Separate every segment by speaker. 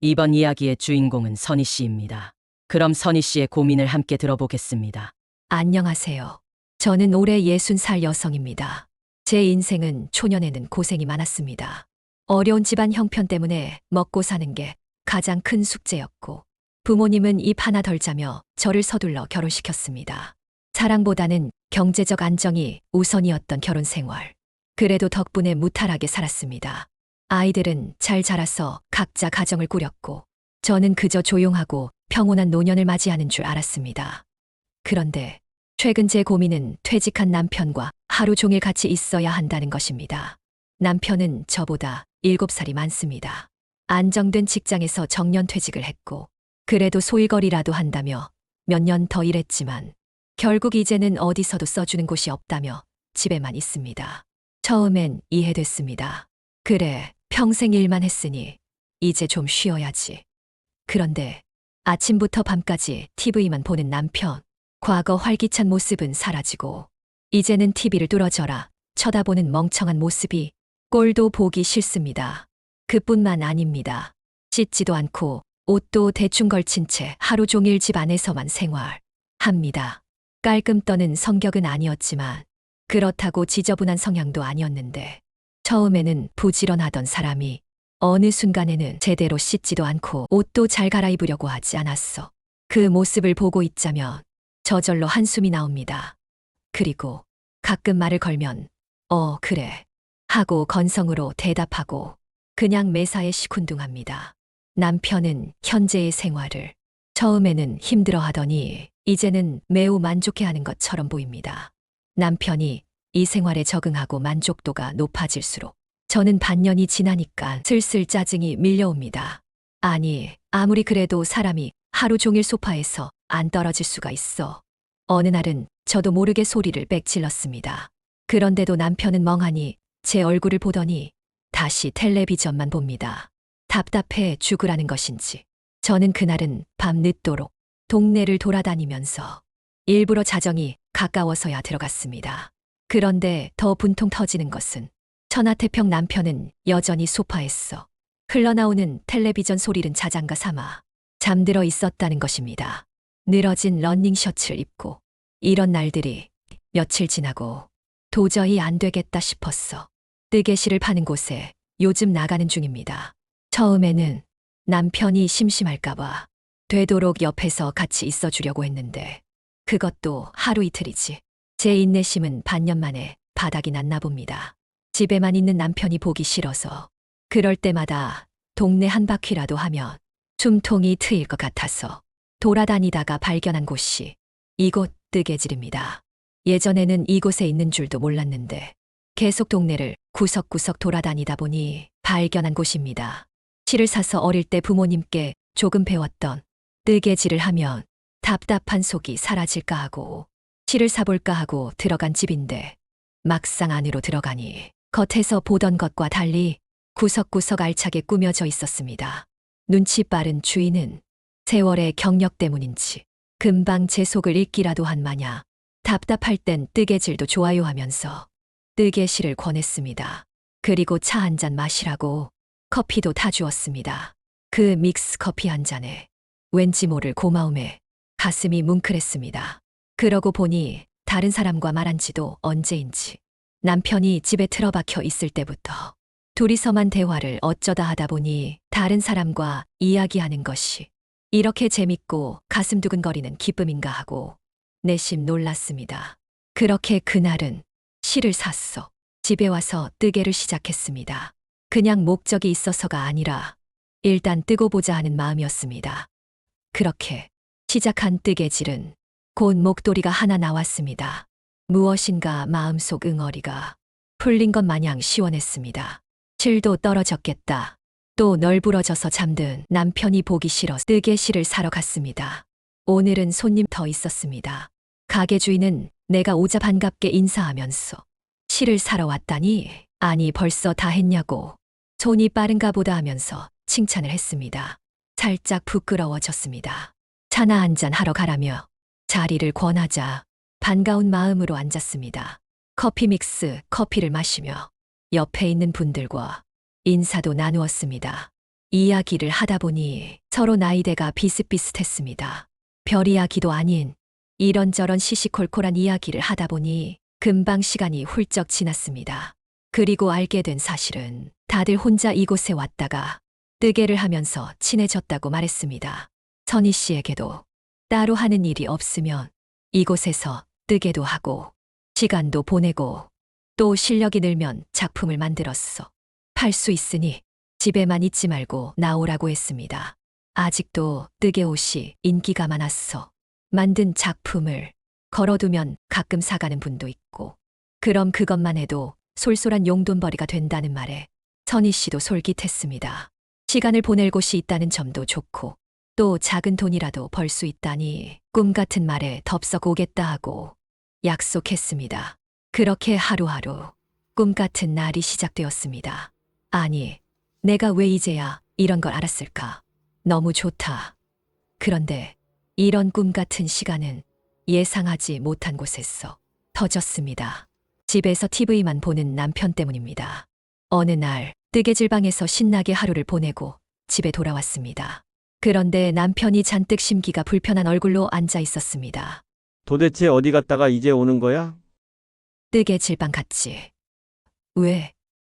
Speaker 1: 이번 이야기의 주인공은 선희 씨입니다. 그럼 선희 씨의 고민을 함께 들어보겠습니다.
Speaker 2: 안녕하세요. 저는 올해 60살 여성입니다. 제 인생은 초년에는 고생이 많았습니다. 어려운 집안 형편 때문에 먹고 사는 게 가장 큰 숙제였고, 부모님은 입 하나 덜 자며 저를 서둘러 결혼시켰습니다. 사랑보다는 경제적 안정이 우선이었던 결혼 생활. 그래도 덕분에 무탈하게 살았습니다. 아이들은 잘 자라서 각자 가정을 꾸렸고, 저는 그저 조용하고 평온한 노년을 맞이하는 줄 알았습니다. 그런데 최근 제 고민은 퇴직한 남편과 하루 종일 같이 있어야 한다는 것입니다. 남편은 저보다 7살이 많습니다. 안정된 직장에서 정년퇴직을 했고, 그래도 소일거리라도 한다며 몇 년 더 일했지만 결국 이제는 어디서도 써주는 곳이 없다며 집에만 있습니다. 처음엔 이해됐습니다. 그래, 평생 일만 했으니 이제 좀 쉬어야지. 그런데 아침부터 밤까지 TV만 보는 남편. 과거 활기찬 모습은 사라지고 이제는 TV를 뚫어져라 쳐다보는 멍청한 모습이 꼴도 보기 싫습니다. 그뿐만 아닙니다. 씻지도 않고 옷도 대충 걸친 채 하루 종일 집 안에서만 생활합니다. 깔끔 떠는 성격은 아니었지만 그렇다고 지저분한 성향도 아니었는데 처음에는 부지런하던 사람이 어느 순간에는 제대로 씻지도 않고 옷도 잘 갈아입으려고 하지 않았어. 그 모습을 보고 있자면 저절로 한숨이 나옵니다. 그리고 가끔 말을 걸면 그래 하고 건성으로 대답하고 그냥 매사에 시큰둥합니다. 남편은 현재의 생활을 처음에는 힘들어하더니 이제는 매우 만족해하는 것처럼 보입니다. 남편이 이 생활에 적응하고 만족도가 높아질수록 저는 반년이 지나니까 슬슬 짜증이 밀려옵니다. 아니, 아무리 그래도 사람이 하루 종일 소파에서 안 떨어질 수가 있어. 어느 날은 저도 모르게 소리를 빽질렀습니다. 그런데도 남편은 멍하니 제 얼굴을 보더니 다시 텔레비전만 봅니다. 답답해 죽으라는 것인지 저는 그날은 밤 늦도록 동네를 돌아다니면서 일부러 자정이 가까워서야 들어갔습니다. 그런데 더 분통 터지는 것은 천하태평 남편은 여전히 소파에서 흘러나오는 텔레비전 소리는 자장가 삼아 잠들어 있었다는 것입니다. 늘어진 러닝 셔츠를 입고 이런 날들이 며칠 지나고 도저히 안 되겠다 싶었어. 뜨개실을 파는 곳에 요즘 나가는 중입니다. 처음에는 남편이 심심할까봐 되도록 옆에서 같이 있어주려고 했는데 그것도 하루 이틀이지. 제 인내심은 반년 만에 바닥이 났나 봅니다. 집에만 있는 남편이 보기 싫어서 그럴 때마다 동네 한 바퀴라도 하면 숨통이 트일 것 같아서 돌아다니다가 발견한 곳이 이곳 뜨개질입니다. 예전에는 이곳에 있는 줄도 몰랐는데 계속 동네를 구석구석 돌아다니다 보니 발견한 곳입니다. 실을 사서 어릴 때 부모님께 조금 배웠던 뜨개질을 하면 답답한 속이 사라질까 하고 실을 사볼까 하고 들어간 집인데 막상 안으로 들어가니 겉에서 보던 것과 달리 구석구석 알차게 꾸며져 있었습니다. 눈치 빠른 주인은 세월의 경력 때문인지 금방 제 속을 읽기라도 한 마냥 답답할 땐 뜨개질도 좋아요 하면서 뜨개실을 권했습니다. 그리고 차 한 잔 마시라고 커피도 타주었습니다. 그 믹스 커피 한 잔에 왠지 모를 고마움에 가슴이 뭉클했습니다. 그러고 보니 다른 사람과 말한 지도 언제인지 남편이 집에 틀어박혀 있을 때부터 둘이서만 대화를 어쩌다 하다 보니 다른 사람과 이야기하는 것이 이렇게 재밌고 가슴 두근거리는 기쁨인가 하고 내심 놀랐습니다. 그렇게 그날은 실을 샀어. 집에 와서 뜨개를 시작했습니다. 그냥 목적이 있어서가 아니라 일단 뜨고 보자 하는 마음이었습니다. 그렇게 시작한 뜨개질은 곧 목도리가 하나 나왔습니다. 무엇인가 마음속 응어리가 풀린 것 마냥 시원했습니다. 실도 떨어졌겠다. 또 널브러져서 잠든 남편이 보기 싫어 뜨개실을 사러 갔습니다. 오늘은 손님 더 있었습니다. 가게 주인은 내가 오자 반갑게 인사하면서 실을 사러 왔다니 아니 벌써 다 했냐고 손이 빠른가 보다 하면서 칭찬을 했습니다. 살짝 부끄러워졌습니다. 차나 한잔 하러 가라며 자리를 권하자 반가운 마음으로 앉았습니다. 커피 믹스 커피를 마시며 옆에 있는 분들과 인사도 나누었습니다. 이야기를 하다 보니 서로 나이대가 비슷비슷했습니다. 별 이야기도 아닌 이런저런 시시콜콜한 이야기를 하다 보니 금방 시간이 훌쩍 지났습니다. 그리고 알게 된 사실은 다들 혼자 이곳에 왔다가 뜨개를 하면서 친해졌다고 말했습니다. 선희 씨에게도 따로 하는 일이 없으면 이곳에서 뜨개도 하고 시간도 보내고 또 실력이 늘면 작품을 만들었어. 팔 수 있으니 집에만 있지 말고 나오라고 했습니다. 아직도 뜨개 옷이 인기가 많았어. 만든 작품을 걸어두면 가끔 사가는 분도 있고 그럼 그것만 해도 솔솔한 용돈벌이가 된다는 말에 선희 씨도 솔깃했습니다. 시간을 보낼 곳이 있다는 점도 좋고 또 작은 돈이라도 벌 수 있다니 꿈 같은 말에 덥석 오겠다 하고 약속했습니다. 그렇게 하루하루 꿈 같은 날이 시작되었습니다. 아니, 내가 왜 이제야 이런 걸 알았을까? 너무 좋다. 그런데 이런 꿈 같은 시간은 예상하지 못한 곳에서 터졌습니다. 집에서 TV만 보는 남편 때문입니다. 어느 날 뜨개질방에서 신나게 하루를 보내고 집에 돌아왔습니다. 그런데 남편이 잔뜩 심기가 불편한 얼굴로 앉아 있었습니다.
Speaker 3: 도대체 어디 갔다가 이제 오는 거야?
Speaker 2: 뜨개질방 갔지. 왜?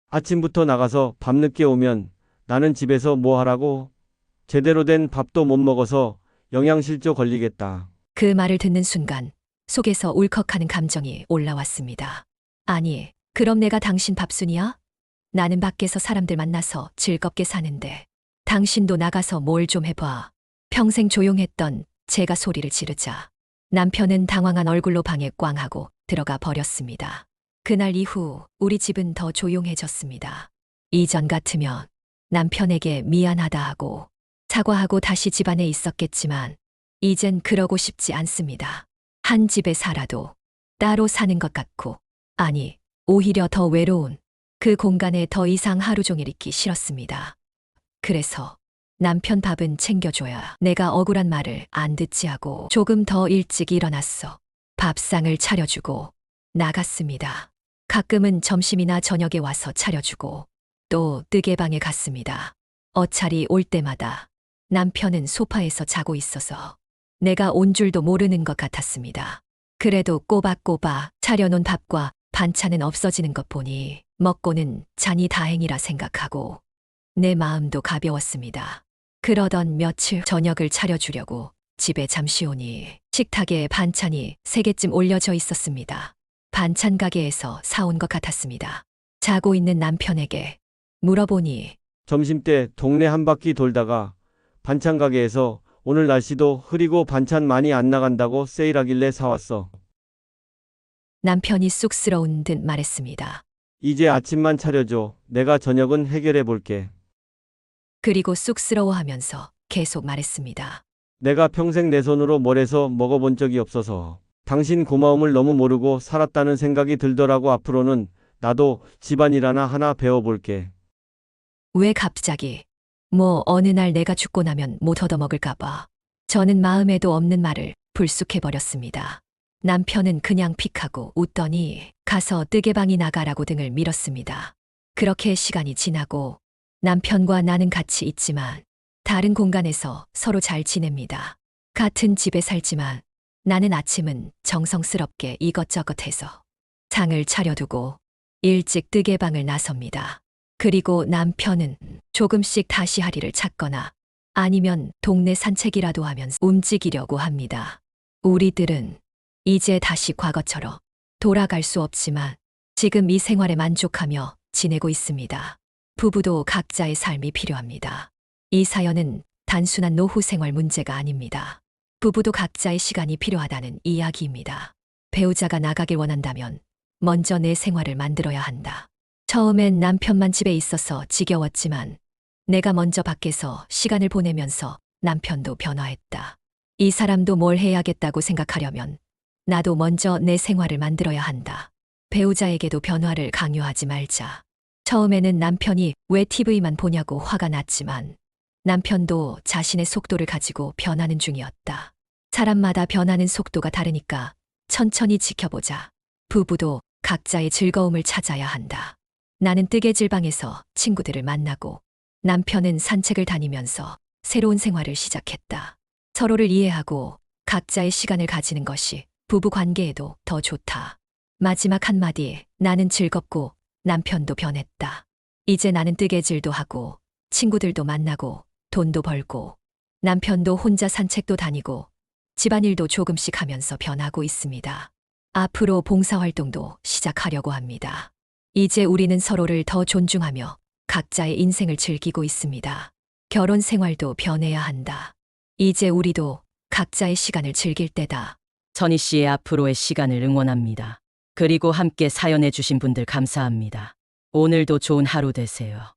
Speaker 3: 아침부터 나가서 밤늦게 오면 나는 집에서 뭐 하라고? 제대로 된 밥도 못 먹어서 영양실조 걸리겠다.
Speaker 2: 그 말을 듣는 순간 속에서 울컥하는 감정이 올라왔습니다. 아니, 그럼 내가 당신 밥순이야? 나는 밖에서 사람들 만나서 즐겁게 사는데 당신도 나가서 뭘 좀 해봐. 평생 조용했던 제가 소리를 지르자 남편은 당황한 얼굴로 방에 꽝 하고 들어가 버렸습니다. 그날 이후 우리 집은 더 조용해졌습니다. 이전 같으면 남편에게 미안하다 하고 사과하고 다시 집안에 있었겠지만 이젠 그러고 싶지 않습니다. 한 집에 살아도 따로 사는 것 같고 아니 오히려 더 외로운 그 공간에 더 이상 하루 종일 있기 싫었습니다. 그래서 남편 밥은 챙겨줘야 내가 억울한 말을 안 듣지 하고 조금 더 일찍 일어났어. 밥상을 차려주고 나갔습니다. 가끔은 점심이나 저녁에 와서 차려주고 또 뜨개방에 갔습니다. 어차피 올 때마다 남편은 소파에서 자고 있어서 내가 온 줄도 모르는 것 같았습니다. 그래도 꼬박꼬박 차려놓은 밥과 반찬은 없어지는 것 보니 먹고는 자니 다행이라 생각하고 내 마음도 가벼웠습니다. 그러던 며칠 저녁을 차려주려고 집에 잠시 오니 식탁에 반찬이 3개쯤 올려져 있었습니다. 반찬 가게에서 사온 것 같았습니다. 자고 있는 남편에게 물어보니
Speaker 3: 점심때 동네 한 바퀴 돌다가 반찬 가게에서 오늘 날씨도 흐리고 반찬 많이 안 나간다고 세일하길래 사왔어.
Speaker 2: 남편이 쑥스러운 듯 말했습니다.
Speaker 3: 이제 아침만 차려줘. 내가 저녁은 해결해 볼게.
Speaker 2: 그리고 쑥스러워하면서 계속 말했습니다.
Speaker 3: 내가 평생 내 손으로 뭘 해서 먹어본 적이 없어서 당신 고마움을 너무 모르고 살았다는 생각이 들더라고. 앞으로는 나도 집안일 하나 배워볼게.
Speaker 2: 왜 갑자기? 뭐 어느 날 내가 죽고 나면 못 얻어먹을까봐. 저는 마음에도 없는 말을 불쑥해버렸습니다. 남편은 그냥 픽하고 웃더니 가서 뜨개방이 나가라고 등을 밀었습니다. 그렇게 시간이 지나고 남편과 나는 같이 있지만 다른 공간에서 서로 잘 지냅니다. 같은 집에 살지만 나는 아침은 정성스럽게 이것저것 해서 상을 차려두고 일찍 뜨개방을 나섭니다. 그리고 남편은 조금씩 다시 할 일을 찾거나 아니면 동네 산책이라도 하면서 움직이려고 합니다. 우리들은 이제 다시 과거처럼 돌아갈 수 없지만 지금 이 생활에 만족하며 지내고 있습니다. 부부도 각자의 삶이 필요합니다. 이 사연은 단순한 노후 생활 문제가 아닙니다. 부부도 각자의 시간이 필요하다는 이야기입니다. 배우자가 나가길 원한다면 먼저 내 생활을 만들어야 한다. 처음엔 남편만 집에 있어서 지겨웠지만 내가 먼저 밖에서 시간을 보내면서 남편도 변화했다. 이 사람도 뭘 해야겠다고 생각하려면 나도 먼저 내 생활을 만들어야 한다. 배우자에게도 변화를 강요하지 말자. 처음에는 남편이 왜 TV만 보냐고 화가 났지만 남편도 자신의 속도를 가지고 변하는 중이었다. 사람마다 변하는 속도가 다르니까 천천히 지켜보자. 부부도 각자의 즐거움을 찾아야 한다. 나는 뜨개질방에서 친구들을 만나고 남편은 산책을 다니면서 새로운 생활을 시작했다. 서로를 이해하고 각자의 시간을 가지는 것이 부부 관계에도 더 좋다. 마지막 한마디, 나는 즐겁고 남편도 변했다. 이제 나는 뜨개질도 하고 친구들도 만나고 돈도 벌고 남편도 혼자 산책도 다니고 집안일도 조금씩 하면서 변하고 있습니다. 앞으로 봉사활동도 시작하려고 합니다. 이제 우리는 서로를 더 존중하며 각자의 인생을 즐기고 있습니다. 결혼 생활도 변해야 한다. 이제 우리도 각자의 시간을 즐길 때다.
Speaker 1: 선희 씨의 앞으로의 시간을 응원합니다. 그리고 함께 사연해 주신 분들 감사합니다. 오늘도 좋은 하루 되세요.